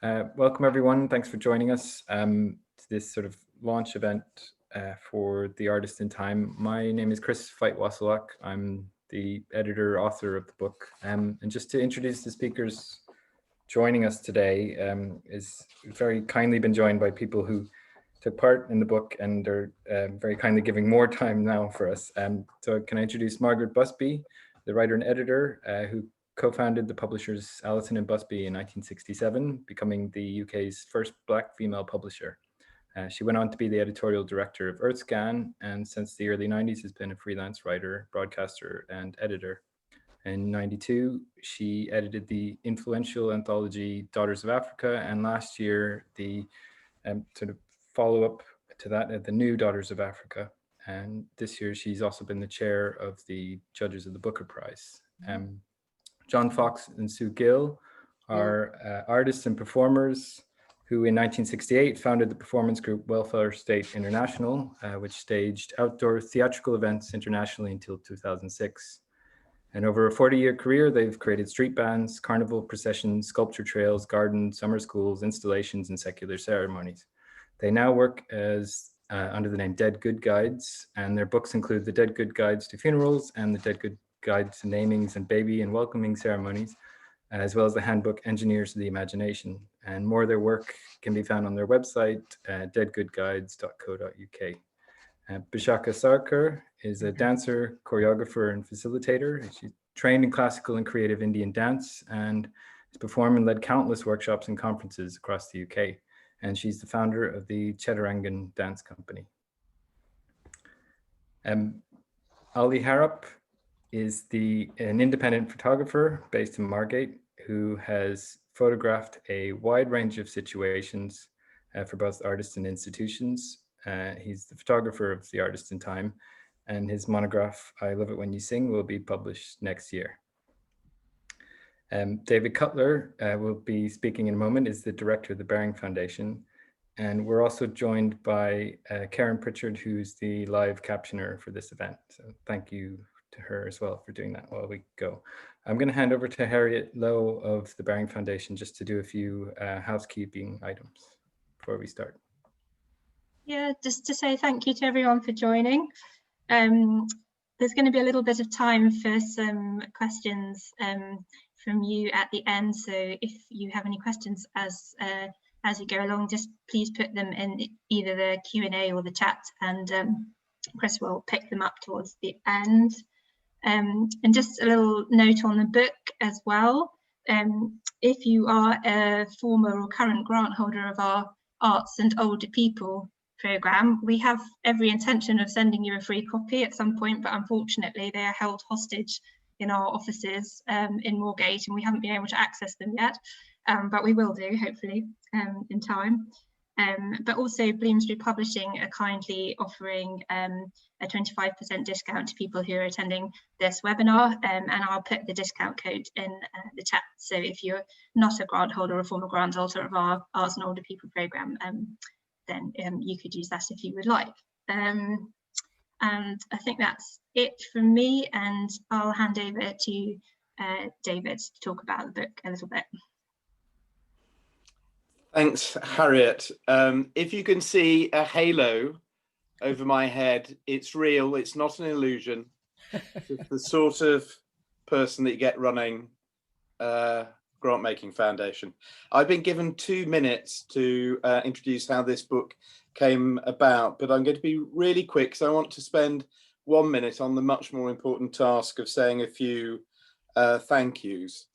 Welcome everyone. Thanks for joining us to this sort of launch event for The Artist in Time. My name is Chris Fite-Wassilak. I'm the editor, author of the book. And just to introduce the speakers joining us today is very kindly been joined by people who took part in the book and are very kindly giving more time now for us. So can I introduce Margaret Busby, the writer and editor who co-founded the publishers Allison and Busby in 1967, becoming the UK's first Black female publisher. She went on to be the editorial director of Earthscan, and since the early 90s has been a freelance writer, broadcaster, and editor. In 92, she edited the influential anthology Daughters of Africa, and last year the sort of follow-up to that, the new Daughters of Africa. And this year she's also been the chair of the judges of the Booker Prize. John Fox and Sue Gill are artists and performers who in 1968 founded the performance group Welfare State International, which staged outdoor theatrical events internationally until 2006. And over a 40-year career, they've created street bands, carnival processions, sculpture trails, gardens, summer schools, installations, and secular ceremonies. They now work as under the name Dead Good Guides, and their books include the Dead Good Guides to Funerals and the Dead Good Guide to Namings and Baby and Welcoming Ceremonies, as well as the handbook Engineers of the Imagination. And more of their work can be found on their website, deadgoodguides.co.uk. Bisakha Sarker is a dancer, choreographer, and facilitator. She's trained in classical and creative Indian dance and has performed and led countless workshops and conferences across the UK. And she's the founder of the Chedarangan Dance Company. Ollie Harrop is an independent photographer based in Margate who has photographed a wide range of situations for both artists and institutions. He's the photographer of The Artist in Time, and his monograph, I Love It When You Sing, will be published next year. David Cutler will be speaking in a moment, is the director of the Baring Foundation. And we're also joined by Karen Pritchard, who's the live captioner for this event. So thank you to her as well for doing that while we go. I'm going to hand over to Harriet Lowe of the Baring Foundation just to do a few housekeeping items before we start. Yeah, just to say thank you to everyone for joining. There's going to be a little bit of time for some questions from you at the end. So if you have any questions as you go along, just please put them in either the Q&A or the chat, and Chris will pick them up towards the end. And just a little note on the book as well. If you are a former or current grant holder of our Arts and Older People programme, we have every intention of sending you a free copy at some point, but unfortunately they are held hostage in our offices in Moorgate, and we haven't been able to access them yet, but we will do hopefully in time. But also Bloomsbury Publishing are kindly offering a 25% discount to people who are attending this webinar, and I'll put the discount code in the chat. So if you're not a grant holder or a former grant holder of our Arts and Older People programme, then you could use that if you would like. And I think that's it from me, and I'll hand over to David to talk about the book a little bit. Thanks, Harriet. If you can see a halo over my head, it's real, it's not an illusion. It's the sort of person that you get running Grant Making Foundation. I've been given 2 minutes to introduce how this book came about, but I'm going to be really quick because I want to spend 1 minute on the much more important task of saying a few thank yous.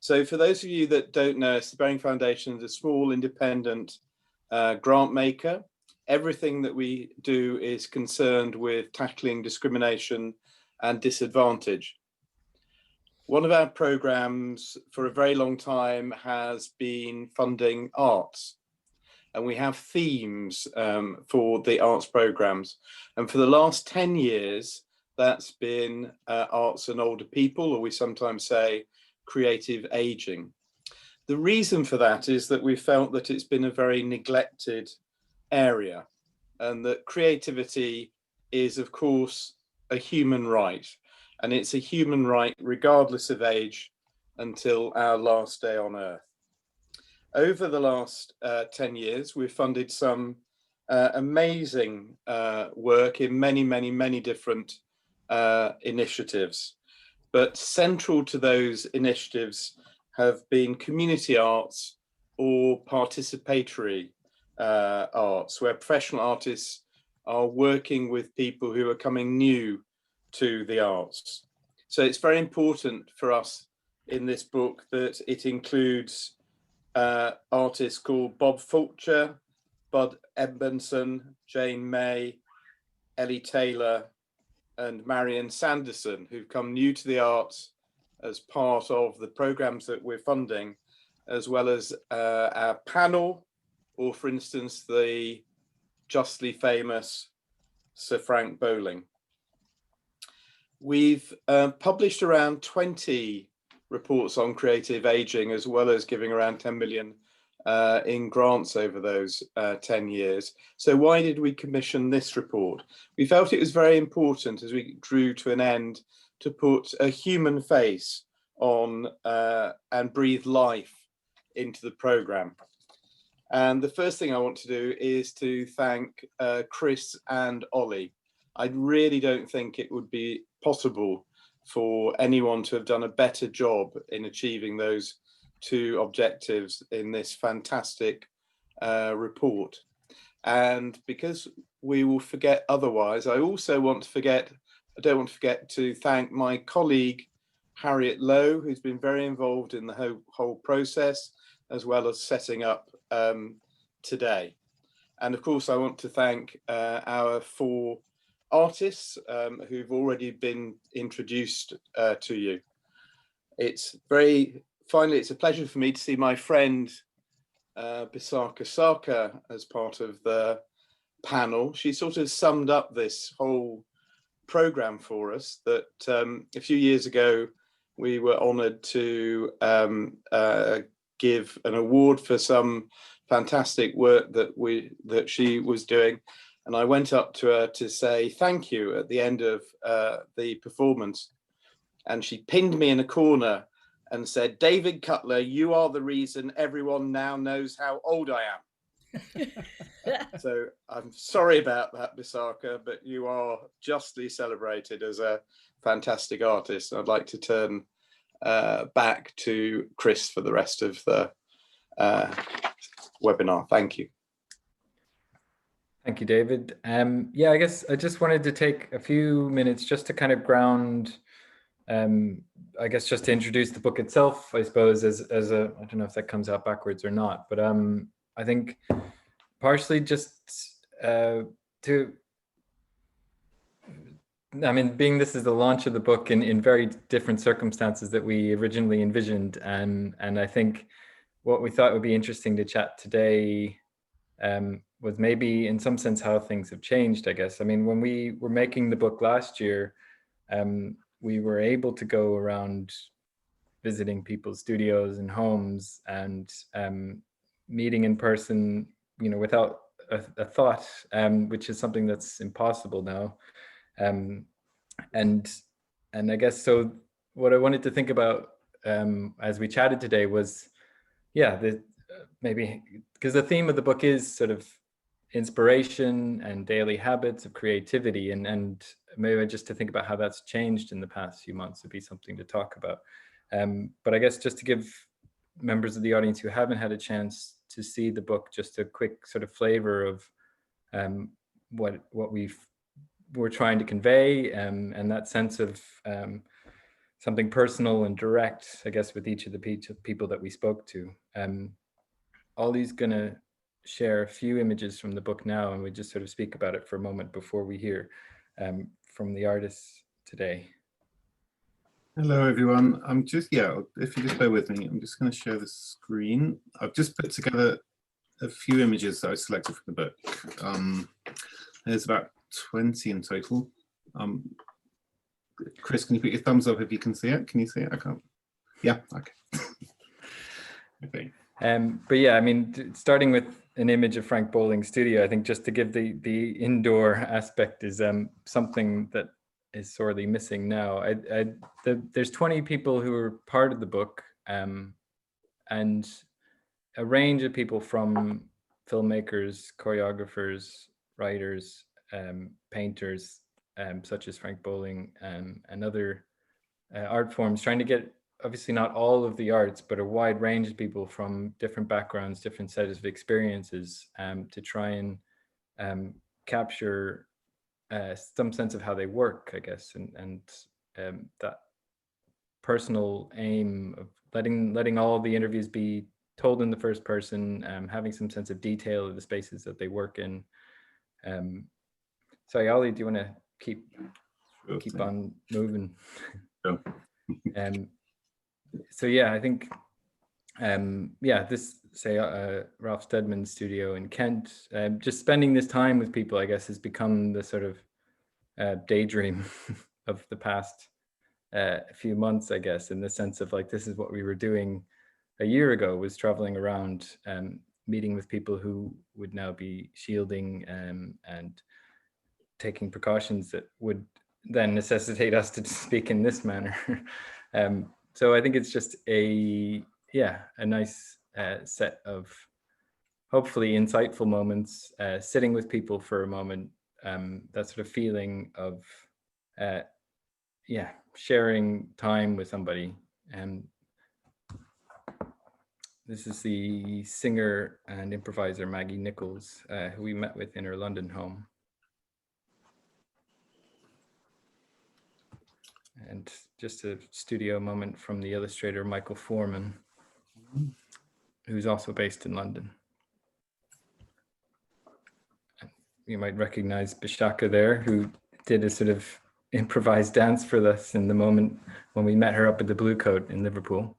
So for those of you that don't know us, the Baring Foundation is a small independent grant maker. Everything that we do is concerned with tackling discrimination and disadvantage. One of our programs for a very long time has been funding arts, and we have themes for the arts programs. And for the last 10 years, that's been arts and older people, or we sometimes say creative aging. The reason for that is that we felt that it's been a very neglected area, and that creativity is, of course, a human right, and it's a human right regardless of age until our last day on earth. over the last 10 years, we've funded some amazing work in many different initiatives. But central to those initiatives have been community arts or participatory arts, where professional artists are working with people who are coming new to the arts. So it's very important for us in this book that it includes artists called Bob Fulcher, Bud Edmondson, Jane May, Ellie Taylor, and Marion Sanderson, who've come new to the arts as part of the programs that we're funding, as well as our panel, or for instance, the justly famous Sir Frank Bowling. We've published around 20 reports on creative aging, as well as giving around 10 million in grants over those 10 years. So why did we commission this report? We felt it was very important as we drew to an end to put a human face on and breathe life into the programme. And the first thing I want to do is to thank Chris and Ollie. I really don't think it would be possible for anyone to have done a better job in achieving those two objectives in this fantastic report. And because we will forget otherwise, I don't want to forget to thank my colleague Harriet Lowe, who's been very involved in the whole process, as well as setting up today. And of course, I want to thank our 4 artists who've already been introduced to you. Finally, it's a pleasure for me to see my friend Bisakha Sarker as part of the panel. She sort of summed up this whole program for us, that a few years ago we were honoured to give an award for some fantastic work that she was doing. And I went up to her to say thank you at the end of the performance. And she pinned me in a corner and said, "David Cutler, you are the reason everyone now knows how old I am." So I'm sorry about that, Bisakha, but you are justly celebrated as a fantastic artist. I'd like to turn back to Chris for the rest of the webinar. Thank you. Thank you, David. Yeah, I guess I just wanted to take a few minutes just to kind of ground, I guess just to introduce the book itself, I suppose, as a, I don't know if that comes out backwards or not, but I think partially just being this is the launch of the book in very different circumstances that we originally envisioned. And I think what we thought would be interesting to chat today was maybe in some sense how things have changed, I guess. I mean, when we were making the book last year, we were able to go around visiting people's studios and homes and meeting in person, without a thought, which is something that's impossible now. And I guess, so what I wanted to think about as we chatted today was, maybe because the theme of the book is sort of inspiration and daily habits of creativity, and maybe just to think about how that's changed in the past few months would be something to talk about. But I guess just to give members of the audience who haven't had a chance to see the book just a quick sort of flavor of what we're trying to convey, and that sense of something personal and direct, I guess, with each of the people that we spoke to. Ollie's gonna share a few images from the book now, and we just sort of speak about it for a moment before we hear from the artists today. Hello, everyone. If you just bear with me, I'm just going to share the screen. I've just put together a few images that I selected from the book. There's about 20 in total. Chris, can you put your thumbs up if you can see it? Can you see it? I can't. Yeah, okay. Okay. But yeah, I mean, starting with an image of Frank Bowling's studio, I think just to give the indoor aspect is something that is sorely missing now. There's 20 people who are part of the book, and a range of people, from filmmakers, choreographers, writers, painters, such as Frank Bowling, and other art forms, trying to get, obviously not all of the arts, but a wide range of people from different backgrounds, different sets of experiences, to try and capture some sense of how they work, I guess, and that personal aim of letting all the interviews be told in the first person, having some sense of detail of the spaces that they work in. Sorry, Ollie, do you want to keep on moving? Sure. So yeah, I think this, say, Ralph Steadman's studio in Kent, just spending this time with people, I guess, has become the sort of daydream of the past few months, I guess, in the sense of like, this is what we were doing a year ago, was traveling around, meeting with people who would now be shielding and taking precautions that would then necessitate us to speak in this manner. So I think it's just a nice set of hopefully insightful moments, sitting with people for a moment, that sort of feeling of sharing time with somebody. And this is the singer and improviser Maggie Nichols, who we met with in her London home. And just a studio moment from the illustrator Michael Foreman, who's also based in London. You might recognize Bisakha there, who did a sort of improvised dance for us in the moment when we met her up at the Blue Coat in Liverpool.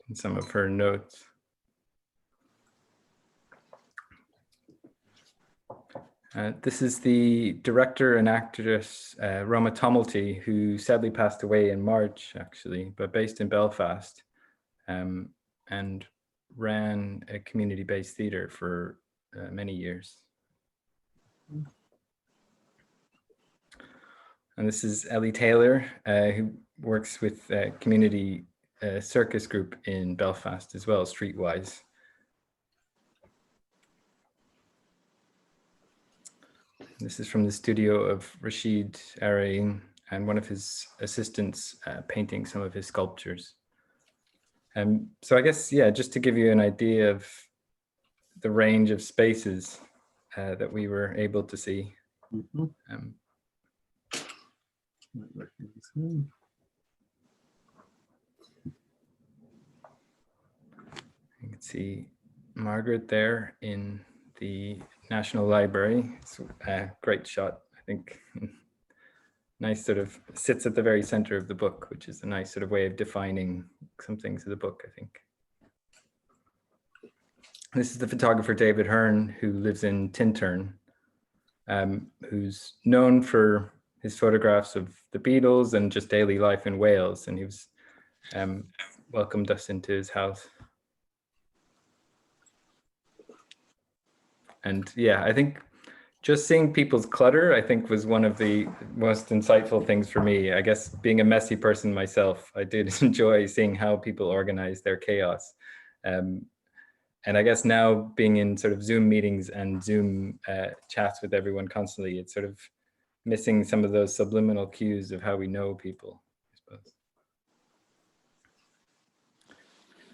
And some of her notes. This is the director and actress Roma Tumulty, who sadly passed away in March, actually, but based in Belfast, and ran a community-based theatre for many years. And this is Ellie Taylor, who works with a community circus group in Belfast as well, Streetwise. This is from the studio of Rashid Arain and one of his assistants painting some of his sculptures. So I guess, just to give you an idea of the range of spaces that we were able to see. Mm-hmm. You can see Margaret there in the National Library. It's a great shot, I think. Nice, sort of sits at the very center of the book, which is a nice sort of way of defining some things of the book, I think. This is the photographer David Hearn, who lives in Tintern, who's known for his photographs of the Beatles and just daily life in Wales. And he was welcomed us into his house. And I think just seeing people's clutter, I think, was one of the most insightful things for me. I guess being a messy person myself, I did enjoy seeing how people organize their chaos. And I guess now being in sort of Zoom meetings and Zoom chats with everyone constantly, it's sort of missing some of those subliminal cues of how we know people, I suppose.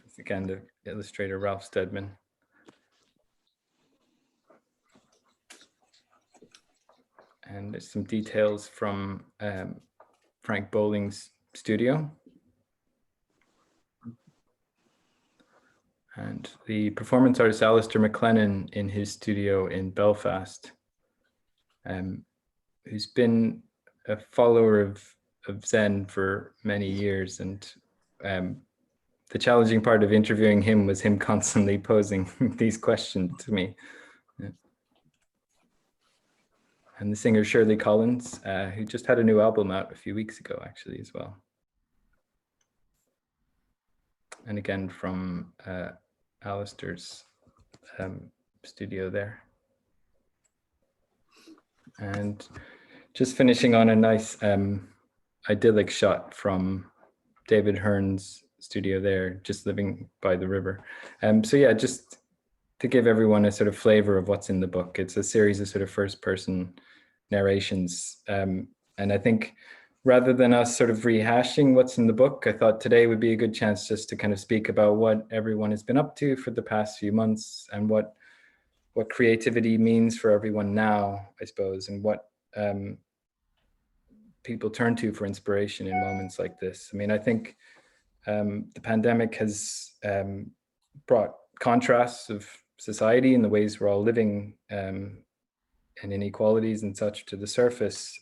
It's again the illustrator Ralph Steadman. And there's some details from Frank Bowling's studio. And the performance artist Alistair McLennan in his studio in Belfast, who's been a follower of Zen for many years. And the challenging part of interviewing him was him constantly posing these questions to me. And the singer Shirley Collins, who just had a new album out a few weeks ago, actually, as well. And again, from Alistair's studio there. And just finishing on a nice idyllic shot from David Hearn's studio there, just living by the river. So yeah, just to give everyone a sort of flavor of what's in the book. It's a series of sort of first person narrations. And I think rather than us sort of rehashing what's in the book, I thought today would be a good chance just to kind of speak about what everyone has been up to for the past few months and what creativity means for everyone now, I suppose, and what people turn to for inspiration in moments like this. I mean, I think the pandemic has brought contrasts of society and the ways we're all living and inequalities and such to the surface.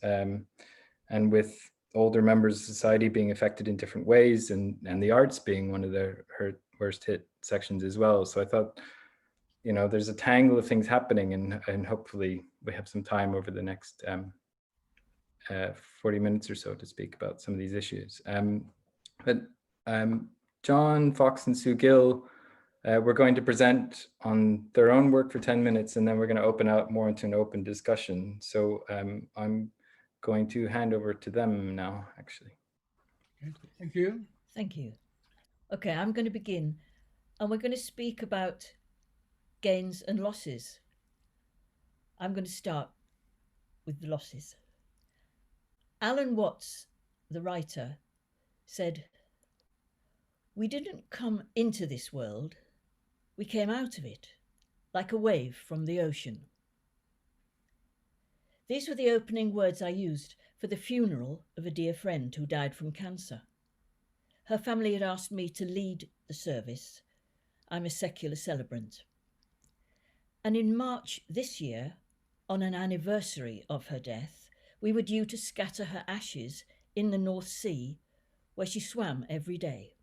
And with older members of society being affected in different ways and the arts being one of her worst hit sections as well. So I thought, you know, there's a tangle of things happening and hopefully we have some time over the next 40 minutes or so to speak about some of these issues. But John, Fox and Sue Gill, we're going to present on their own work for 10 minutes and then we're going to open out more into an open discussion. So I'm going to hand over to them now, actually. Okay, thank you. Thank you. Okay, I'm going to begin and we're going to speak about gains and losses. I'm going to start with the losses. Alan Watts, the writer, said, "We didn't come into this world, we came out of it, like a wave from the ocean." These were the opening words I used for the funeral of a dear friend who died from cancer. Her family had asked me to lead the service. I'm a secular celebrant. And in March this year, on an anniversary of her death, we were due to scatter her ashes in the North Sea, where she swam every day.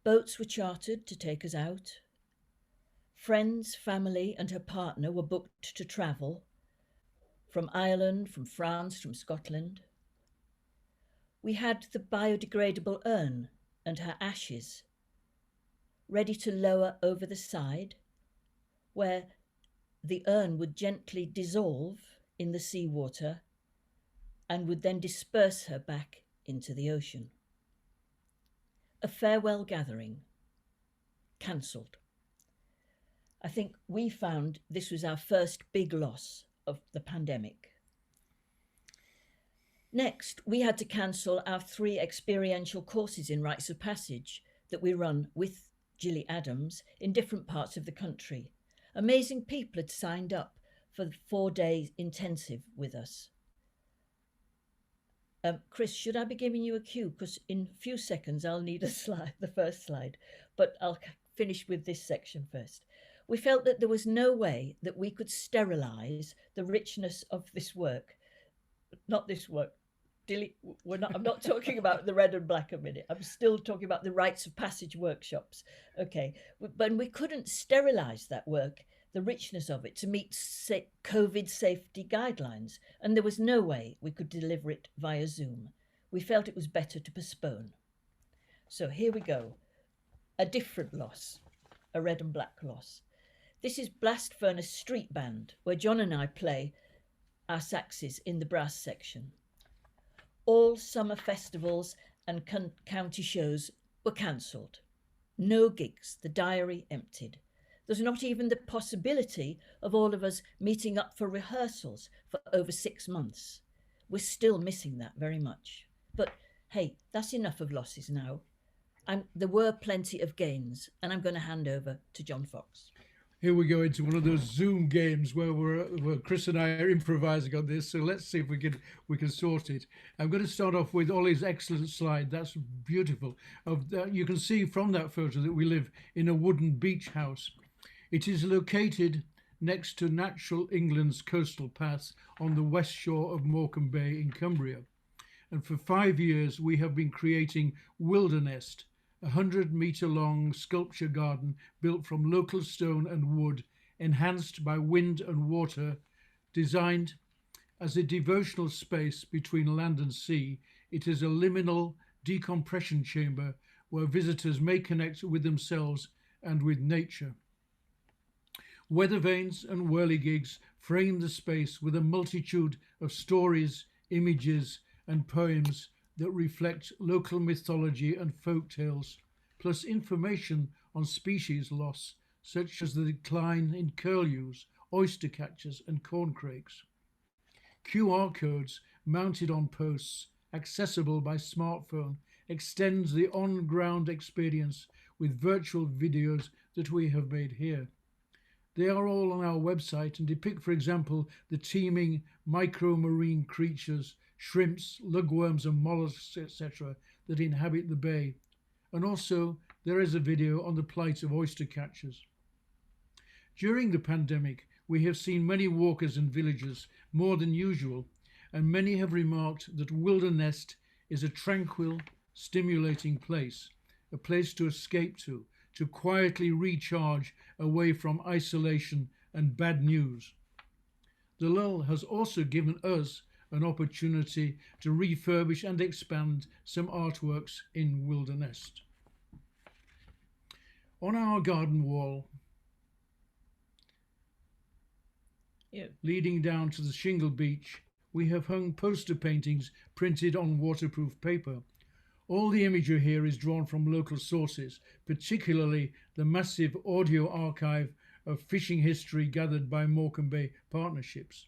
Boats were chartered to take us out. Friends, family, and her partner were booked to travel from Ireland, from France, from Scotland. We had the biodegradable urn and her ashes ready to lower over the side, where the urn would gently dissolve in the seawater and would then disperse her back into the ocean. A farewell gathering, cancelled. I think we found this was our first big loss of the pandemic. Next, we had to cancel our 3 experiential courses in rites of passage that we run with Gilly Adams in different parts of the country. Amazing people had signed up for the 4-day intensive with us. Chris, should I be giving you a cue? Because in a few seconds I'll need a slide, the first slide, but I'll finish with this section first. We felt that there was no way that we could sterilise the richness of this work. Not this work. I'm not talking about the red and black a minute. I'm still talking about the rites of passage workshops. Okay, but we couldn't sterilise that work, the richness of it, to meet COVID safety guidelines. And there was no way we could deliver it via Zoom. We felt it was better to postpone. So here we go. A different loss, a red and black loss. This is Blast Furnace Street Band, where John and I play our saxes in the brass section. All summer festivals and county shows were cancelled. No gigs, the diary emptied. There's not even the possibility of all of us meeting up for rehearsals for over 6 months. We're still missing that very much. But hey, that's enough of losses now. There were plenty of gains, and I'm going to hand over to John Fox. Here we go into one of those Zoom games where Chris and I are improvising on this. So let's see if we can sort it. I'm going to start off with Ollie's excellent slide. That's beautiful. You can see from that photo that we live in a wooden beach house. It is located next to natural England's coastal paths on the west shore of Morecambe Bay in Cumbria. And for 5 years, we have been creating Wildernest, a 100-metre-long sculpture garden built from local stone and wood, enhanced by wind and water, designed as a devotional space between land and sea. It is a liminal decompression chamber where visitors may connect with themselves and with nature. Weather vanes and whirligigs frame the space with a multitude of stories, images and poems that reflect local mythology and folk tales, plus information on species loss, such as the decline in curlews, oyster catchers and corncrakes. QR codes mounted on posts, accessible by smartphone, extends the on-ground experience with virtual videos that we have made here. They are all on our website and depict, for example, the teeming micro-marine creatures, shrimps, lugworms and mollusks, etc., that inhabit the bay. And also, there is a video on the plight of oyster catchers. During the pandemic, we have seen many walkers and villagers, more than usual, and many have remarked that Wildernest is a tranquil, stimulating place, a place to escape to quietly recharge away from isolation and bad news. The lull has also given us an opportunity to refurbish and expand some artworks in Wilderness. On our garden wall, leading down to the shingle beach, we have hung poster paintings printed on waterproof paper. All the imagery here is drawn from local sources, particularly the massive audio archive of fishing history gathered by Morecambe Bay Partnerships.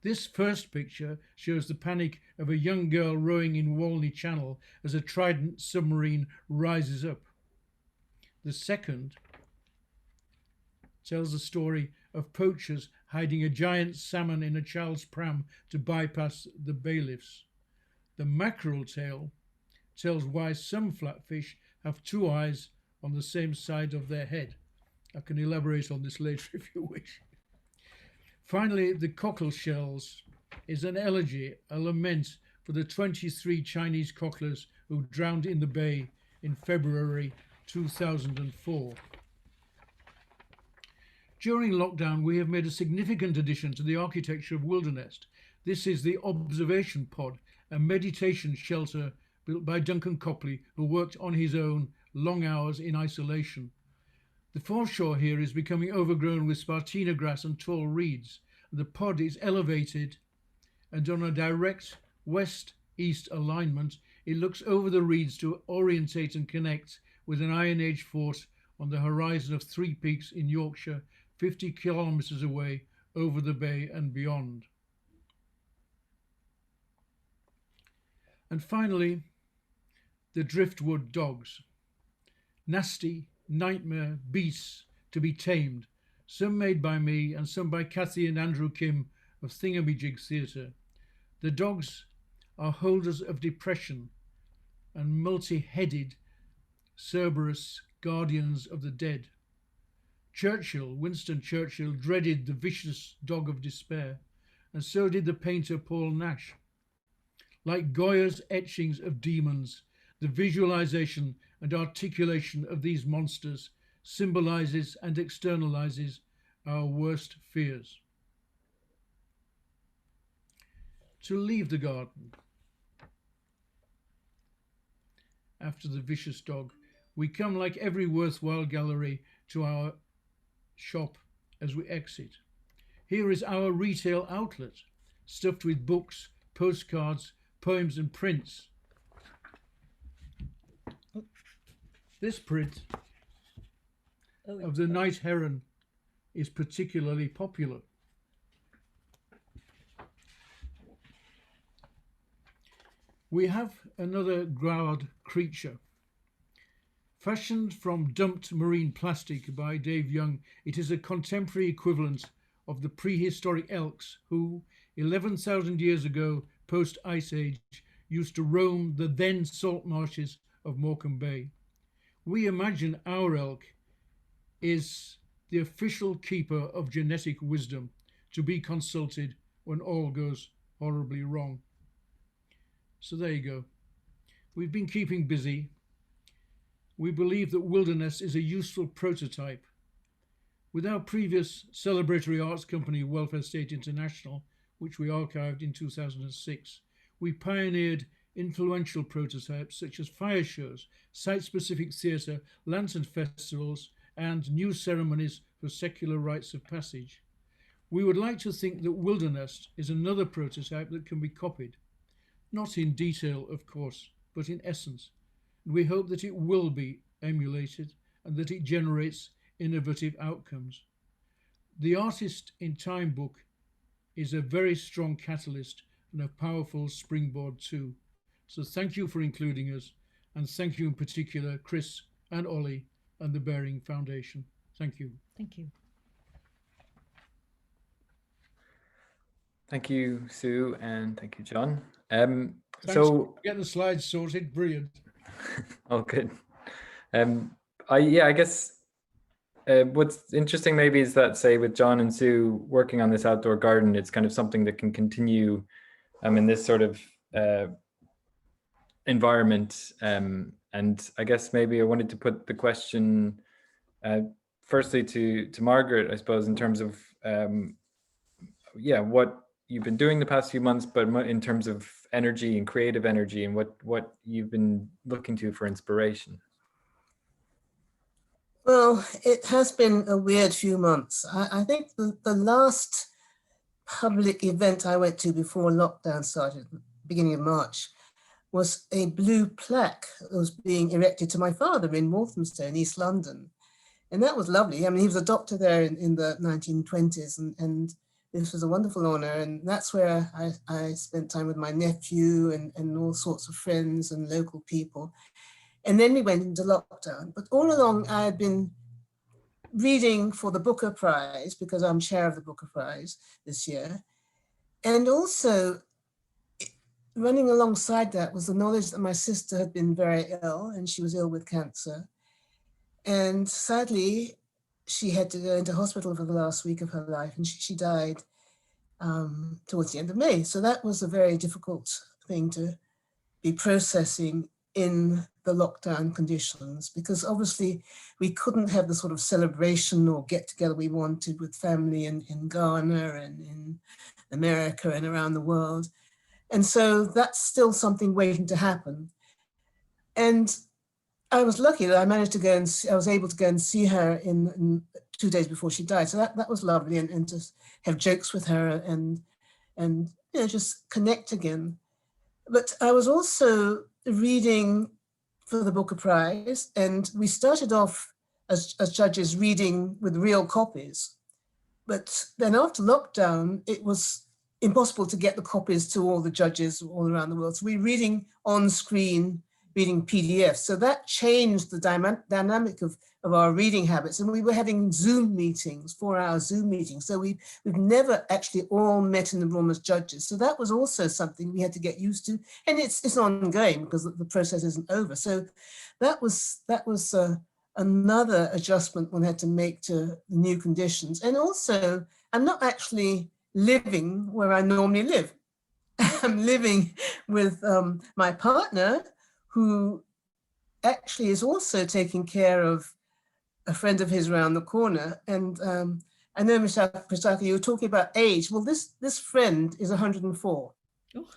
This first picture shows the panic of a young girl rowing in Walney Channel as a Trident submarine rises up. The second tells the story of poachers hiding a giant salmon in a child's pram to bypass the bailiffs. The mackerel tale tells why some flatfish have two eyes on the same side of their head. I can elaborate on this later if you wish. Finally, the cockle shells is an elegy, a lament for the 23 Chinese cocklers who drowned in the bay in February 2004. During lockdown, we have made a significant addition to the architecture of Wilderness. This is the observation pod, a meditation shelter built by Duncan Copley, who worked on his own long hours in isolation. The foreshore here is becoming overgrown with spartina grass and tall reeds. The pod is elevated, and on a direct west-east alignment, it looks over the reeds to orientate and connect with an Iron Age fort on the horizon of Three Peaks in Yorkshire, 50 kilometres away over the bay and beyond. And finally, the driftwood dogs. Nasty nightmare beasts to be tamed, some made by me and some by Cathy and Andrew Kim of Thingamajig Theatre. The dogs are holders of depression and multi-headed Cerberus guardians of the dead. Winston Churchill, dreaded the vicious dog of despair, and so did the painter Paul Nash. Like Goya's etchings of demons, the visualization and articulation of these monsters symbolizes and externalizes our worst fears. To leave the garden after the vicious dog, we come, like every worthwhile gallery, to our shop as we exit. Here is our retail outlet, stuffed with books, postcards, poems and prints. This print of the night heron is particularly popular. We have another growled creature. Fashioned from dumped marine plastic by Dave Young, it is a contemporary equivalent of the prehistoric elks who, 11,000 years ago, post-Ice Age, used to roam the then salt marshes of Morecambe Bay. We imagine our elk is the official keeper of genetic wisdom, to be consulted when all goes horribly wrong. So there you go. We've been keeping busy. We believe that Wilderness is a useful prototype. With our previous celebratory arts company, Welfare State International, which we archived in 2006, we pioneered influential prototypes such as fire shows, site-specific theatre, lantern festivals, and new ceremonies for secular rites of passage. We would like to think that Wilderness is another prototype that can be copied. not in detail, of course, but in essence. And we hope that it will be emulated and that it generates innovative outcomes. The Artist in Time book is a very strong catalyst and a powerful springboard too. So thank you for including us, and thank you in particular, Chris and Ollie and the Bearing Foundation. Thank you. Thank you. Thank you, Sue, and thank you, John. Thanks So for getting the slides sorted. Brilliant. oh, good. I guess what's interesting maybe is that, say, with John and Sue working on this outdoor garden, it's kind of something that can continue in this sort of environment. And I guess maybe I wanted to put the question firstly to Margaret, I suppose, in terms of what you've been doing the past few months, but in terms of energy and creative energy, and what you've been looking to for inspiration. Well, it has been a weird few months. I think the last public event I went to before lockdown started, beginning of March, was a blue plaque that was being erected to my father in Walthamstow in East London. And that was lovely. I mean, he was a doctor there in the 1920s, and this was a wonderful honor. And that's where I spent time with my nephew and all sorts of friends and local people. And then we went into lockdown. But all along, I had been reading for the Booker Prize, because I'm chair of the Booker Prize this year. And also, running alongside that was the knowledge that my sister had been very ill, and she was ill with cancer. And sadly, she had to go into hospital for the last week of her life, and she died towards the end of May. So that was a very difficult thing to be processing in the lockdown conditions, because obviously we couldn't have the sort of celebration or get together we wanted with family in Ghana and in America and around the world. And so that's still something waiting to happen. And I was lucky that I managed to go and I was able to go and see her in 2 days before she died. So that was lovely, and to have jokes with her and you know, just connect again. But I was also reading for the Booker Prize, and we started off as judges reading with real copies. But then after lockdown, it was impossible to get the copies to all the judges all around the world. So we're reading on screen, reading PDFs. So that changed the dynamic of our reading habits. And we were having Zoom meetings, 4-hour Zoom meetings. So we've never actually all met in the room as judges. So that was also something we had to get used to. And it's ongoing because the process isn't over. So that was another adjustment one had to make to the new conditions. And also, I'm not actually living where I normally live. I'm living with my partner, who actually is also taking care of a friend of his around the corner. And I know, Bisakha, you were talking about age. Well, this friend is 104. Oh.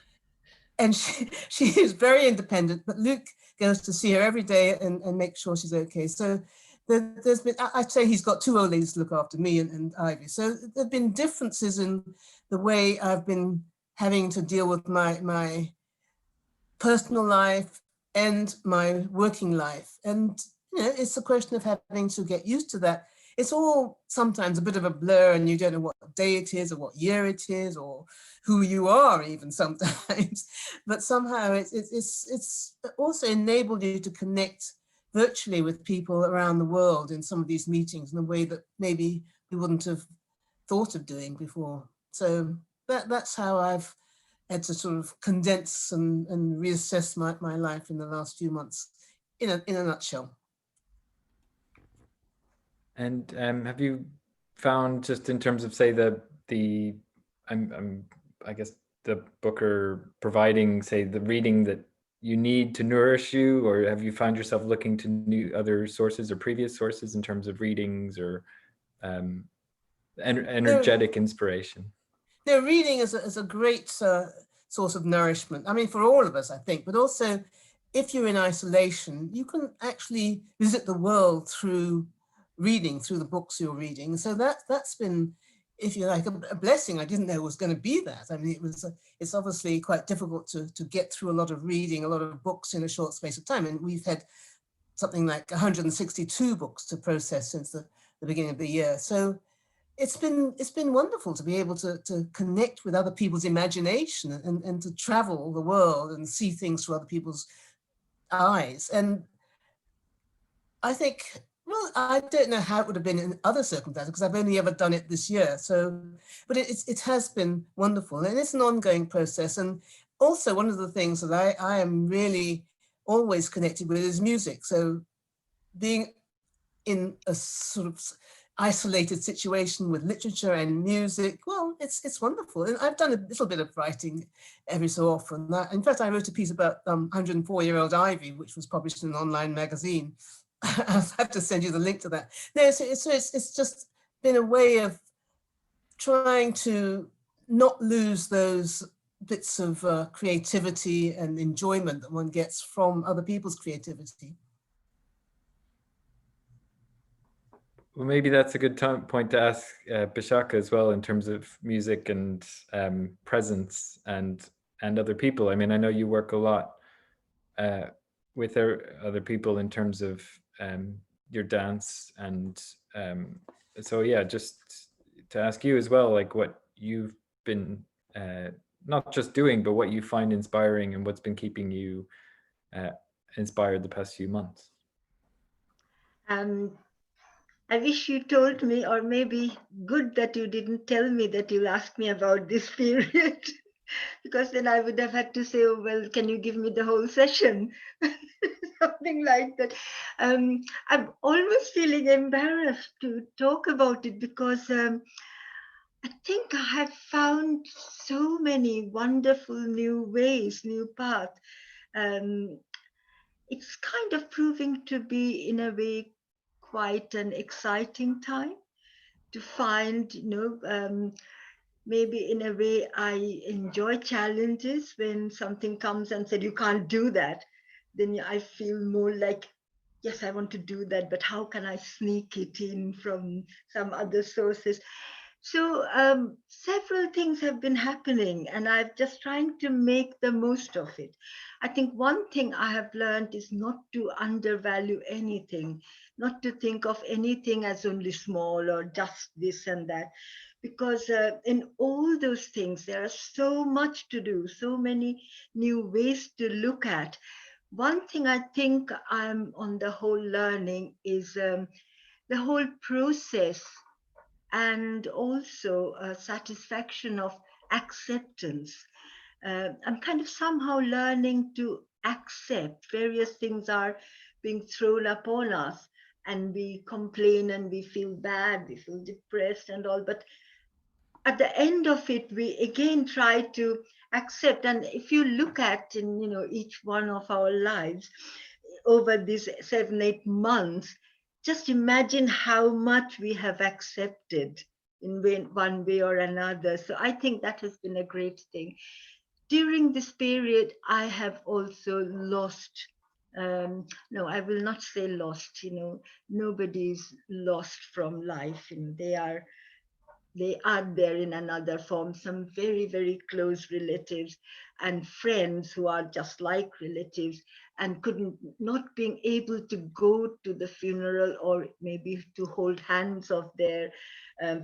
And she is very independent, but Luke goes to see her every day and make sure she's okay. So there's been, I'd say he's got 2 old ladies to look after, me and Ivy. So there've been differences in the way I've been having to deal with my personal life and my working life. And you know, it's a question of having to get used to that. It's all sometimes a bit of a blur, and you don't know what day it is or what year it is or who you are even sometimes. But somehow it's also enabled you to connect virtually with people around the world in some of these meetings in a way that maybe we wouldn't have thought of doing before. So that's how I've had to sort of condense and reassess my life in the last few months in a nutshell. And have you found, just in terms of, say, I guess the Booker providing, say, the reading that you need to nourish you, or have you found yourself looking to new other sources or previous sources in terms of readings or energetic inspiration? No, reading is a great source of nourishment. I mean, for all of us, I think, but also if you're in isolation, you can actually visit the world through reading, through the books you're reading. So that's been if you like, a blessing. I didn't know it was going to be that. I mean, it's obviously quite difficult to get through a lot of reading, a lot of books in a short space of time. And we've had something like 162 books to process since the beginning of the year. So it's been wonderful to be able to connect with other people's imagination and to travel the world and see things through other people's eyes. And I think, well, I don't know how it would have been in other circumstances because I've only ever done it this year. So, but it has been wonderful, and it's an ongoing process. And also one of the things that I am really always connected with is music. So being in a sort of isolated situation with literature and music, well, it's wonderful. And I've done a little bit of writing every so often. In fact, I wrote a piece about 104-year-old Ivy, which was published in an online magazine. I'll have to send you the link to that. No, so it's just been a way of trying to not lose those bits of creativity and enjoyment that one gets from other people's creativity. Well, maybe that's a good point to ask Bisakha as well in terms of music and presence and other people. I mean, I know you work a lot with other people in terms of your dance, and so yeah, just to ask you as well, like what you've been not just doing, but what you find inspiring and what's been keeping you inspired the past few months. I wish you told me, or maybe good that you didn't tell me that you'll ask me about this period, because then I would have had to say, oh, well, can you give me the whole session? Something like that. I'm almost feeling embarrassed to talk about it because I think I have found so many wonderful new ways, new paths. It's kind of proving to be, in a way, quite an exciting time to find, maybe in a way I enjoy challenges. When something comes and said, you can't do that, then I feel more like, yes, I want to do that, but how can I sneak it in from some other sources? So several things have been happening, and I'm just trying to make the most of it. I think one thing I have learned is not to undervalue anything, not to think of anything as only small or just this and that, because in all those things, there is so much to do, so many new ways to look at. One thing I think I'm on the whole learning is the whole process, and also a satisfaction of acceptance. I'm kind of somehow learning to accept various things are being thrown upon us, and we complain and we feel bad, we feel depressed and all, but at the end of it, we again try to accept. And if you look at in each one of our lives over these 7-8 months, just imagine how much we have accepted in one way or another. So I think that has been a great thing. During this period, I have also lost, no, I will not say lost, nobody's lost from life. They are there in another form, some very, very close relatives and friends who are just like relatives, and not being able to go to the funeral or maybe to hold hands of their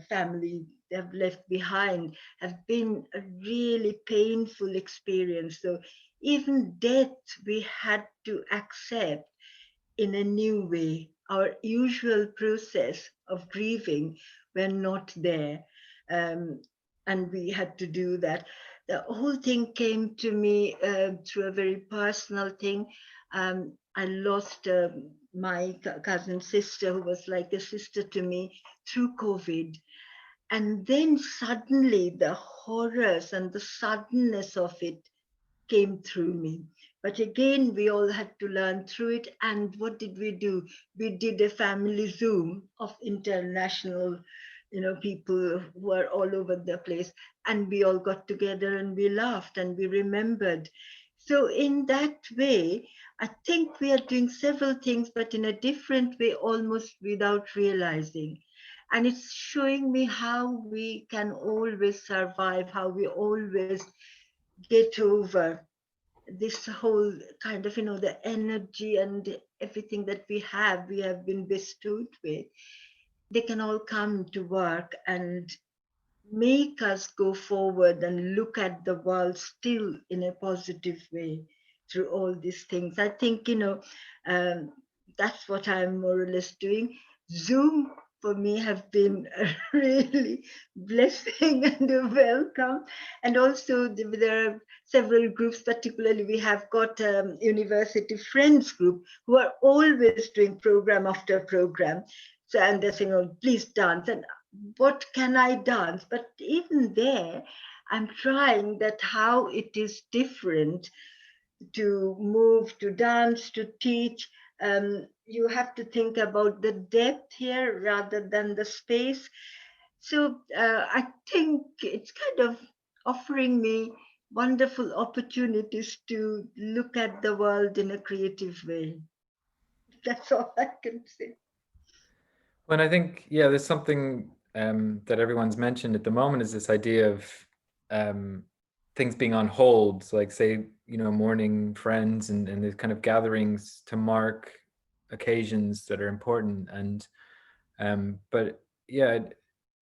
family they have left behind, have been a really painful experience. So even death we had to accept in a new way. Our usual process of grieving were not there, and we had to do that. The whole thing came to me through a very personal thing. I lost my cousin sister, who was like a sister to me, through COVID. And then suddenly the horrors and the suddenness of it came through me. But again, we all had to learn through it. And what did we do? We did a family Zoom of international, people who are all over the place. And we all got together and we laughed and we remembered. So in that way, I think we are doing several things, but in a different way, almost without realizing. And it's showing me how we can always survive, how we always get over this whole kind of, the energy and everything that we have been bestowed with. They can all come to work and make us go forward and look at the world still in a positive way through all these things. I think, that's what I'm more or less doing. Zoom for me have been a really blessing and a welcome. And also there are several groups, particularly we have got University Friends group who are always doing program after program. So, and they're saying, oh, please dance. And what can I dance? But even there, I'm trying that how it is different to move, to dance, to teach. You have to think about the depth here rather than the space. So I think it's kind of offering me wonderful opportunities to look at the world in a creative way. That's all I can say. Well, I think, yeah, there's something that everyone's mentioned at the moment is this idea of things being on hold. So like, say, mourning friends and these kind of gatherings to mark occasions that are important. And but yeah,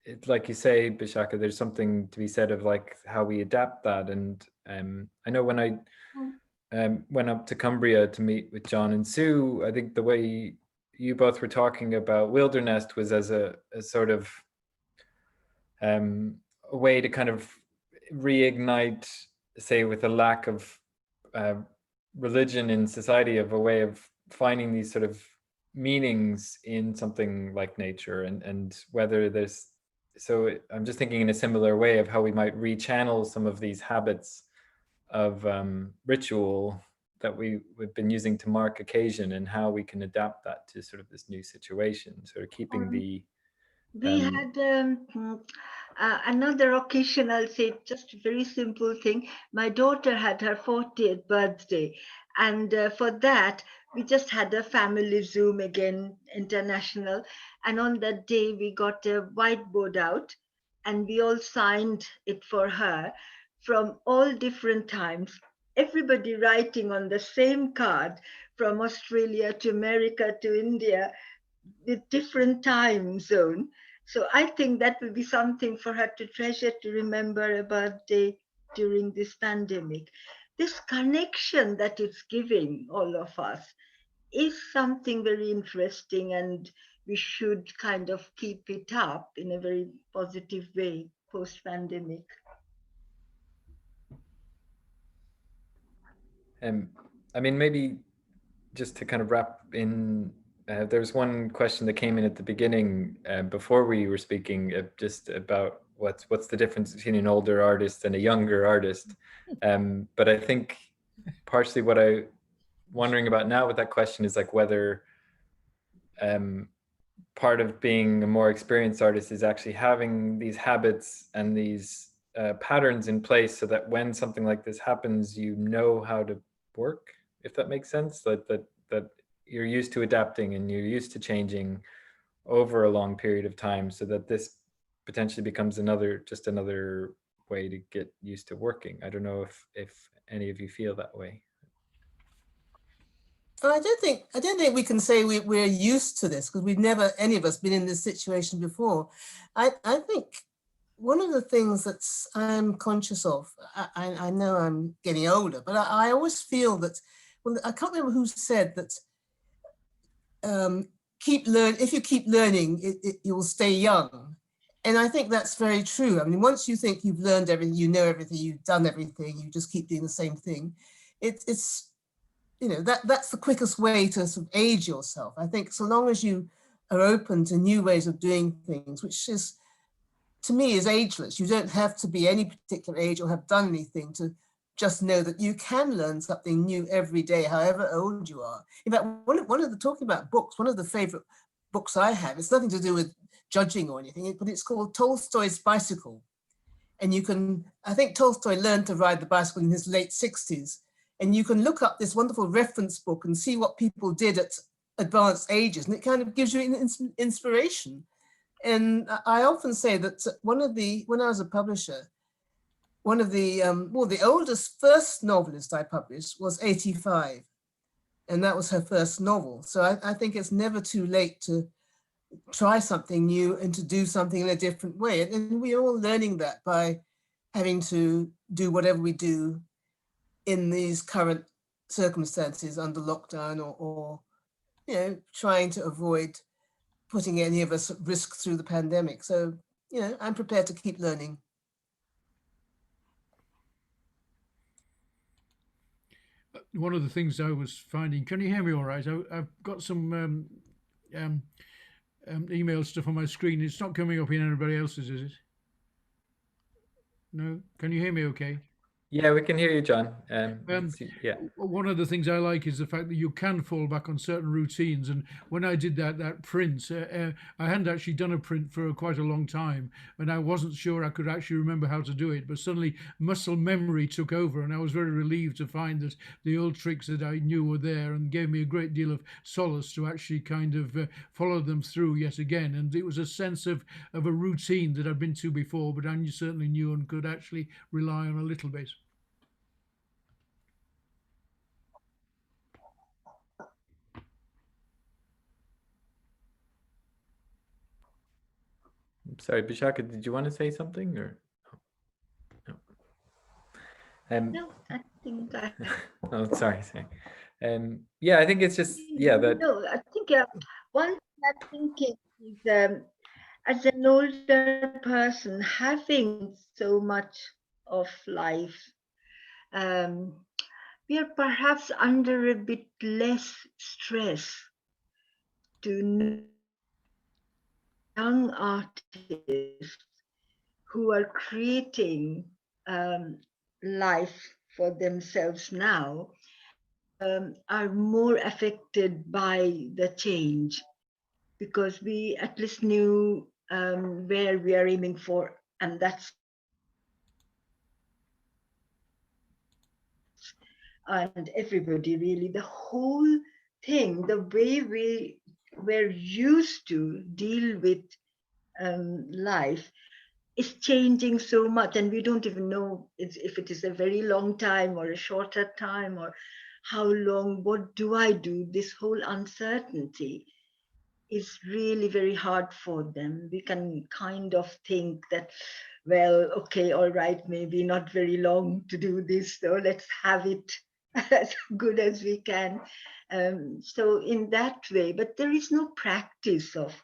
it's like you say, Bisakha, there's something to be said of like how we adapt that. And I know when I went up to Cumbria to meet with John and Sue, I think the way you both were talking about Wilderness was as a sort of a way to kind of reignite, say, with a lack of religion in society, of a way of finding these sort of meanings in something like nature, and whether there's, so I'm just thinking in a similar way of how we might rechannel some of these habits of ritual that we've been using to mark occasion, and how we can adapt that to sort of this new situation, sort of keeping the we had another occasion. I'll say just a very simple thing. My daughter had her 40th birthday, and for that we just had a family Zoom, again international, and on that day we got a whiteboard out and we all signed it for her from all different times, everybody writing on the same card, from Australia to America to India, with different time zone. So I think that will be something for her to treasure, to remember a birthday during this pandemic. This connection that it's giving all of us is something very interesting, and we should kind of keep it up in a very positive way post-pandemic. I mean, maybe just to kind of wrap in, there's one question that came in at the beginning before we were speaking, just about what's the difference between an older artist and a younger artist. But I think partially what I'm wondering about now with that question is like whether part of being a more experienced artist is actually having these habits and these patterns in place, so that when something like this happens, you know how to work, if that makes sense, that you're used to adapting and you're used to changing over a long period of time, so that this potentially becomes just another way to get used to working. I don't know if any of you feel that way. I don't think we can say we're used to this, because we've never, any of us, been in this situation before. I think one of the things that I'm conscious of, I know I'm getting older, but I always feel that, well, I can't remember who said that, if you keep learning, you will stay young. And I think that's very true. I mean, once you think you've learned everything, you know everything, you've done everything, you just keep doing the same thing. It's that's the quickest way to sort of age yourself. I think so long as you are open to new ways of doing things, which is, to me, is ageless. You don't have to be any particular age or have done anything to just know that you can learn something new every day, however old you are. In fact, talking about books, one of the favorite books I have, it's nothing to do with judging or anything, but it's called Tolstoy's Bicycle. And I think Tolstoy learned to ride the bicycle in his late 60s. And you can look up this wonderful reference book and see what people did at advanced ages, and it kind of gives you inspiration. And I often say that when I was a publisher, one of the, well, the oldest first novelist I published was 85, and that was her first novel. So I think it's never too late to try something new and to do something in a different way. And we're all learning that by having to do whatever we do in these current circumstances under lockdown, or you know, trying to avoid putting any of us at risk through the pandemic. So, you know, I'm prepared to keep learning. One of the things I was finding, can you hear me all right? I've got some email stuff on my screen. It's not coming up in anybody else's, is it? No? Can you hear me okay? Yeah, we can hear you, John. Yeah. One of the things I like is the fact that you can fall back on certain routines. And when I did that print, I hadn't actually done a print for quite a long time, and I wasn't sure I could actually remember how to do it. But suddenly muscle memory took over, and I was very relieved to find that the old tricks that I knew were there, and gave me a great deal of solace to actually kind of follow them through yet again. And it was a sense of a routine that I'd been to before, but I certainly knew and could actually rely on a little bit. Sorry, Bisakha, did you want to say something, or no? No, I think I. Oh, sorry. Yeah, I think it's just that. No, I think one thing I'm thinking is, as an older person, having so much of life, we are perhaps under a bit less stress to young artists who are creating life for themselves now, are more affected by the change, because we at least knew where we are aiming for, and that's and everybody really, the whole thing, the way we were used to deal with life is changing so much, and we don't even know if it is a very long time or a shorter time, or how long, what do I do? This whole uncertainty is really very hard for them. We can kind of think that, well, okay, all right, maybe not very long to do this, so let's have it as good as we can. So in that way, but there is no practice of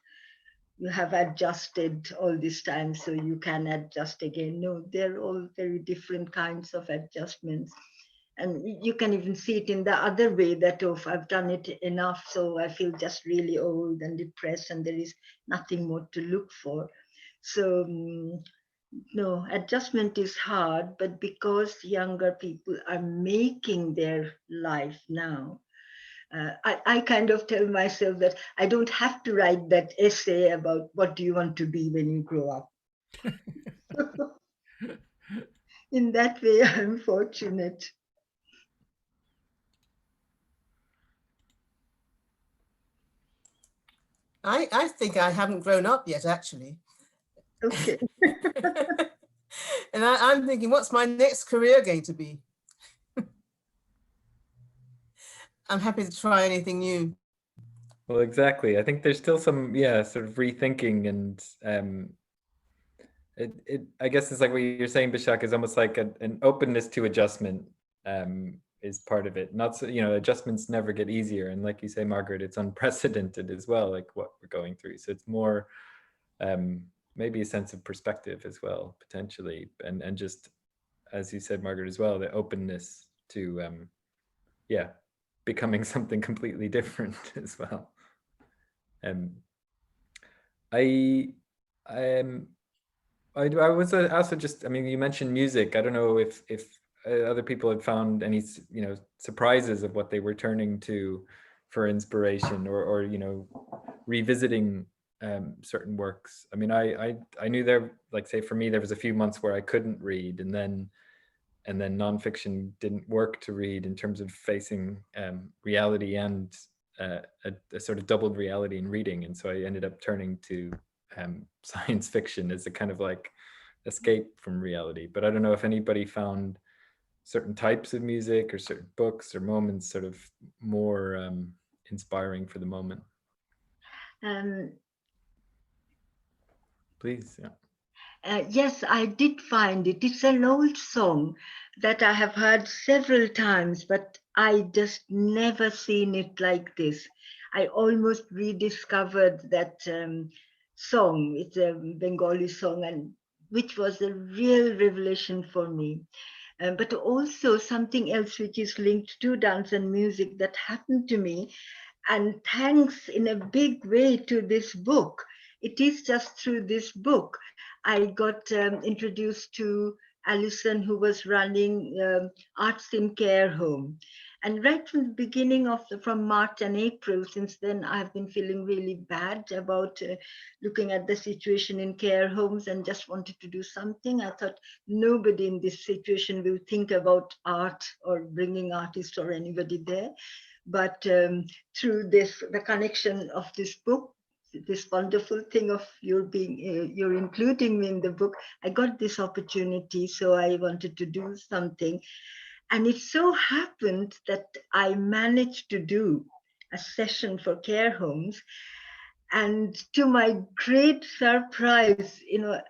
you have adjusted all this time so you can adjust again. No, they're all very different kinds of adjustments. And you can even see it in the other way that, oh, I've done it enough, so I feel just really old and depressed, and there is nothing more to look for. So no, adjustment is hard, but because younger people are making their life now, I kind of tell myself that I don't have to write that essay about what do you want to be when you grow up. In that way, I'm fortunate. I think I haven't grown up yet, actually. Okay. And I'm thinking, what's my next career going to be? I'm happy to try anything new. Well, exactly. I think there's still some, sort of rethinking, and I guess it's like what you're saying, Bisakha, is almost like an openness to adjustment is part of it. Not so, adjustments never get easier, and like you say, Margaret, it's unprecedented as well, like what we're going through. So it's more maybe a sense of perspective as well, potentially, and just, as you said, Margaret, as well, the openness to becoming something completely different as well. I was also just, you mentioned music. I don't know if other people had found any, surprises of what they were turning to for inspiration, or revisiting certain works. I knew there, like, say for me, there was a few months where I couldn't read, and then nonfiction didn't work to read in terms of facing reality and a sort of doubled reality in reading. And so I ended up turning to science fiction as a kind of like escape from reality. But I don't know if anybody found certain types of music or certain books or moments sort of more inspiring for the moment. Please, yeah. Yes, I did find it. It's an old song that I have heard several times, but I just never seen it like this. I almost rediscovered that song. It's a Bengali song, and which was a real revelation for me. But also something else which is linked to dance and music that happened to me, and thanks in a big way to this book. It is just through this book I got introduced to Alison, who was running Arts in Care Home. And right from the beginning of from March and April, since then, I've been feeling really bad about looking at the situation in care homes and just wanted to do something. I thought nobody in this situation will think about art or bringing artists or anybody there. But through this, the connection of this book, this wonderful thing of you're including me in the book, I got this opportunity, so I wanted to do something. And it so happened that I managed to do a session for care homes. And to my great surprise,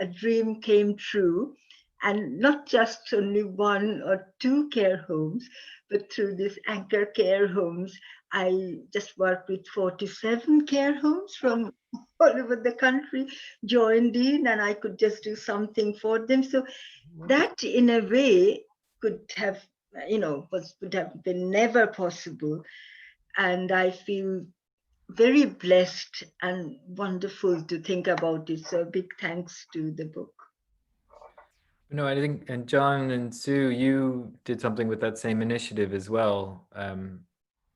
a dream came true. And not just only one or two care homes, but through these anchor care homes, I just worked with 47 care homes from all over the country, joined in, and I could just do something for them. So that in a way could have, would have been never possible. And I feel very blessed and wonderful to think about it. So big thanks to the book. No, I think, and John and Sue, you did something with that same initiative as well.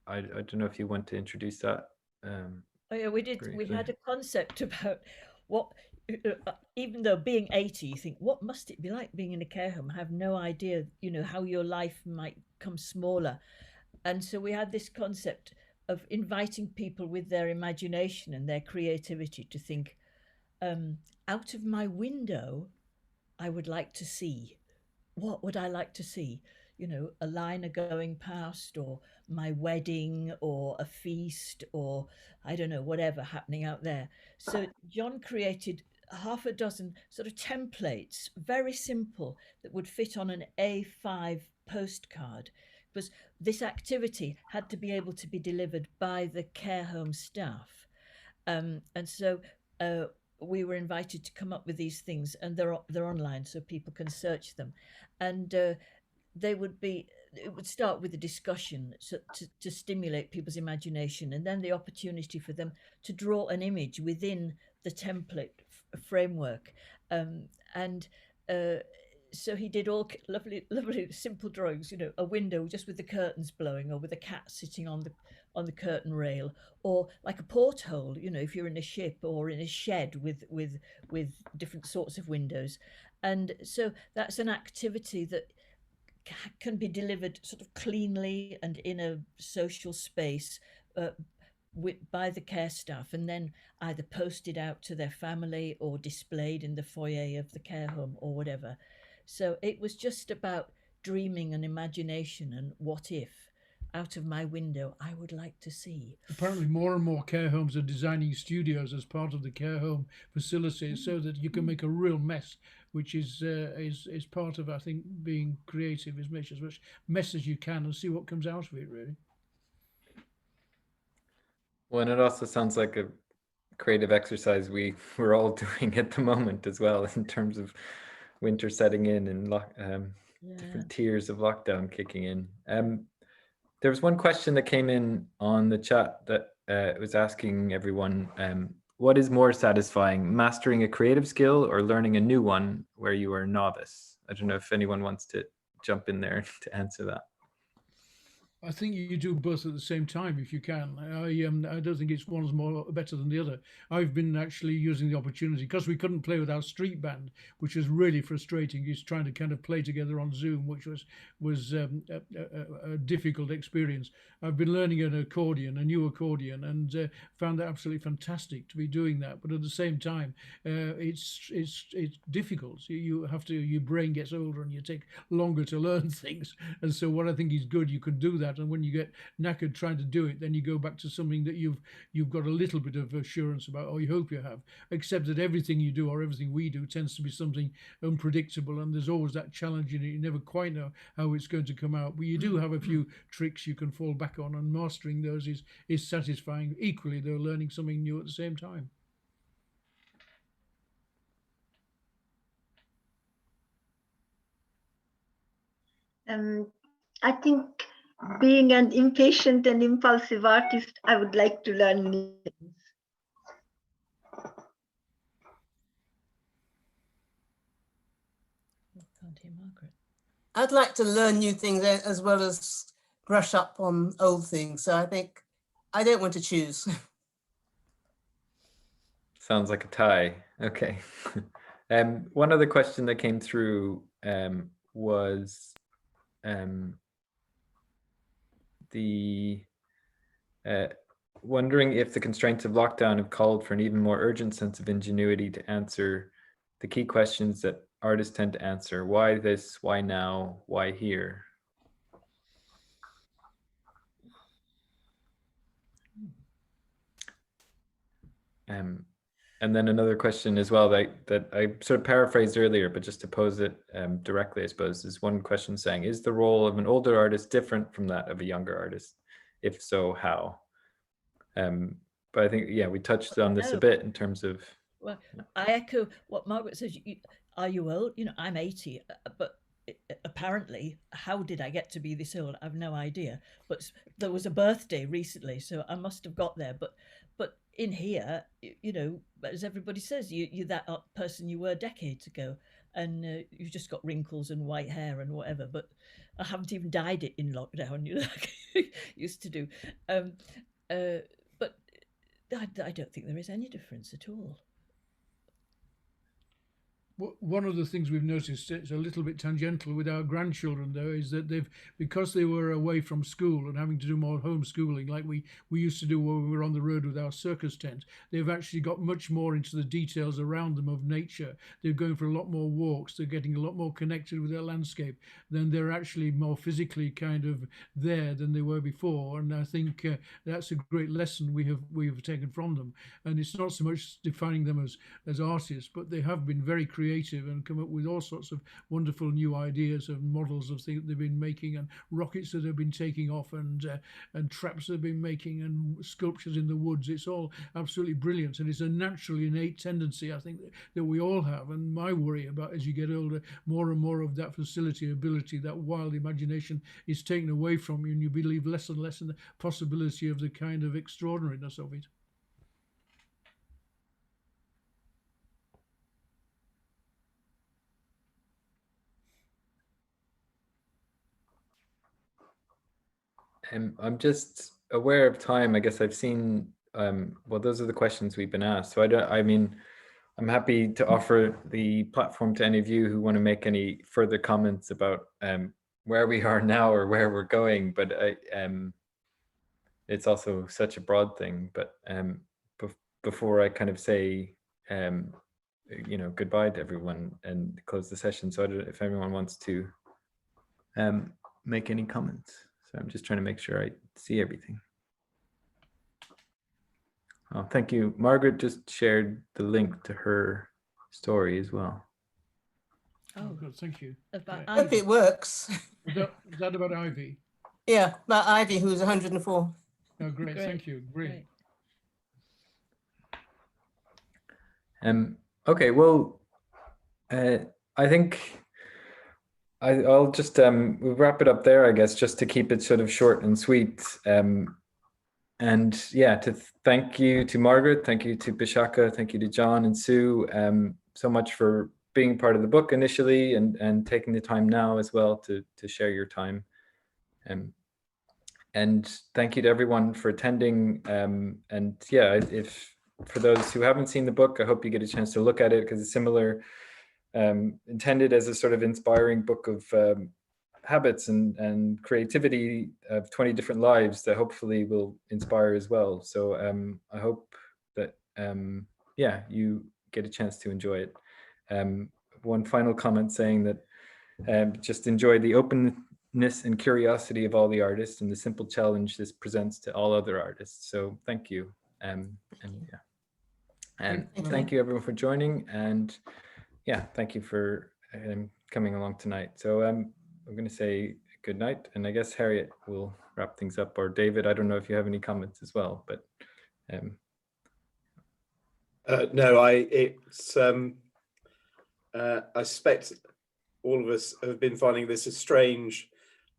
I don't know if you want to introduce that. Oh yeah, we did. briefly. We had a concept about what, even though being 80, you think, what must it be like being in a care home? I have no idea, how your life might come smaller. And so we had this concept of inviting people with their imagination and their creativity to think, out of my window, I would like to see. What would I like to see? A liner going past, or my wedding, or a feast, or I don't know, whatever happening out there. So John created half a dozen sort of templates, very simple, that would fit on an A5 postcard. Because this activity had to be able to be delivered by the care home staff. And so we were invited to come up with these things, and they're online so people can search them. And it would start with a discussion to stimulate people's imagination, and then the opportunity for them to draw an image within the template framework. So he did all lovely simple drawings, a window just with the curtains blowing, or with a cat sitting on the curtain rail, or like a porthole, if you're in a ship, or in a shed with different sorts of windows. And so that's an activity that can be delivered sort of cleanly and in a social space by the care staff, and then either posted out to their family or displayed in the foyer of the care home or whatever. So it was just about dreaming and imagination and what if. Out of my window, I would like to see. Apparently more and more care homes are designing studios as part of the care home facility, so that you can make a real mess, which is part of, I think, being creative, is make as much mess as you can and see what comes out of it, really. Well, and it also sounds like a creative exercise we're all doing at the moment as well, in terms of winter setting in and different tiers of lockdown kicking in. There was one question that came in on the chat that was asking everyone, what is more satisfying, mastering a creative skill or learning a new one where you are a novice? I don't know if anyone wants to jump in there to answer that. I think you do both at the same time if you can. I don't think it's one's more better than the other. I've been actually using the opportunity because we couldn't play with our street band, which was really frustrating. Is trying to kind of play together on Zoom, which was a difficult experience. I've been learning an accordion, a new accordion, and found that absolutely fantastic to be doing that. But at the same time, it's difficult. You have to. Your brain gets older, and you take longer to learn things. And so, what I think is good, you can do that. And when you get knackered trying to do it, then you go back to something that you've got a little bit of assurance about, or you hope you have, except that everything you do or everything we do tends to be something unpredictable, and there's always that challenge in it. You never quite know how it's going to come out, but you do have a few tricks you can fall back on, and mastering those is satisfying. Equally, they're learning something new at the same time. I think being an impatient and impulsive artist, I would like to learn new things. Can't hear Margaret. I'd like to learn new things as well as brush up on old things. So I think I don't want to choose. Sounds like a tie. Okay. One other question that came through was wondering if the constraints of lockdown have called for an even more urgent sense of ingenuity to answer the key questions that artists tend to answer. Why this? Why now? Why here? And then another question as well that I sort of paraphrased earlier, but just to pose it directly, I suppose, is one question saying, is the role of an older artist different from that of a younger artist? If so, how? But I think, yeah, we touched on this a bit in terms of... Well, I echo what Margaret says. Are you old? You know, I'm 80, but apparently, how did I get to be this old? I've no idea. But there was a birthday recently, so I must have got there. But in here, you know, as everybody says, you're that person you were decades ago, and you've just got wrinkles and white hair and whatever. But I haven't even dyed it in lockdown, you know, like I used to do. But I don't think there is any difference at all. One of the things we've noticed, it's a little bit tangential with our grandchildren though, is that because they were away from school and having to do more homeschooling like we used to do when we were on the road with our circus tent, they've actually got much more into the details around them of nature. They're going for a lot more walks, they're getting a lot more connected with their landscape, then they're actually more physically kind of there than they were before. And I think that's a great lesson we have taken from them. And it's not so much defining them as artists, but they have been very creative and come up with all sorts of wonderful new ideas and models of things they've been making, and rockets that have been taking off, and traps they've been making, and sculptures in the woods. It's all absolutely brilliant, and it's a naturally innate tendency, I think, that we all have. And my worry about, as you get older, more and more of that facility, ability, that wild imagination is taken away from you, and you believe less and less in the possibility of the kind of extraordinariness of it. I'm just aware of time. I guess I've seen, well, those are the questions we've been asked. So I'm happy to offer the platform to any of you who want to make any further comments about where we are now or where we're going. But it's also such a broad thing. But before I kind of say, you know, goodbye to everyone and close the session. So I don't know if everyone wants to make any comments. So I'm just trying to make sure I see everything. Oh, thank you. Margaret just shared the link to her story as well. Oh, good, thank you. I hope it works. Is that about Ivy? Yeah, about Ivy, who's 104. Oh, great, thank you. Brilliant. Okay, well, I think I'll just we'll wrap it up there, I guess, just to keep it sort of short and sweet. And yeah, to thank you to Margaret, thank you to Bisakha, thank you to John and Sue so much for being part of the book initially, and taking the time now as well to share your time. And thank you to everyone for attending. And yeah, if for those who haven't seen the book, I hope you get a chance to look at it, because it's similar, intended as a sort of inspiring book of habits and creativity of 20 different lives that hopefully will inspire as well. So I hope that, yeah, you get a chance to enjoy it. One final comment saying that just enjoy the openness and curiosity of all the artists and the simple challenge this presents to all other artists. So thank you. And yeah. And thank you everyone for joining. And yeah, thank you for coming along tonight. So I'm going to say good night, and I guess Harriet will wrap things up, or David, I don't know if you have any comments as well, but no, I suspect all of us have been finding this a strange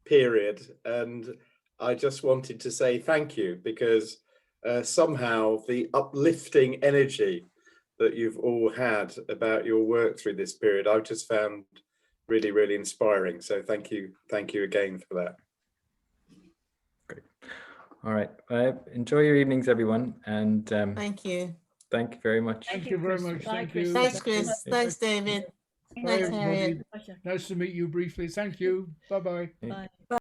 period, and I just wanted to say thank you, because somehow the uplifting energy that you've all had about your work through this period, I've just found really, really inspiring. So thank you again for that. Great. All right. Enjoy your evenings, everyone, and Thank you. thank you very much. Thank you very much. Bye, Thank Chris. you. Thanks, Chris. Thanks, David. Bye, Thanks, everybody. Harriet. Pleasure. Nice to meet you briefly. Thank you. Bye-bye. Bye.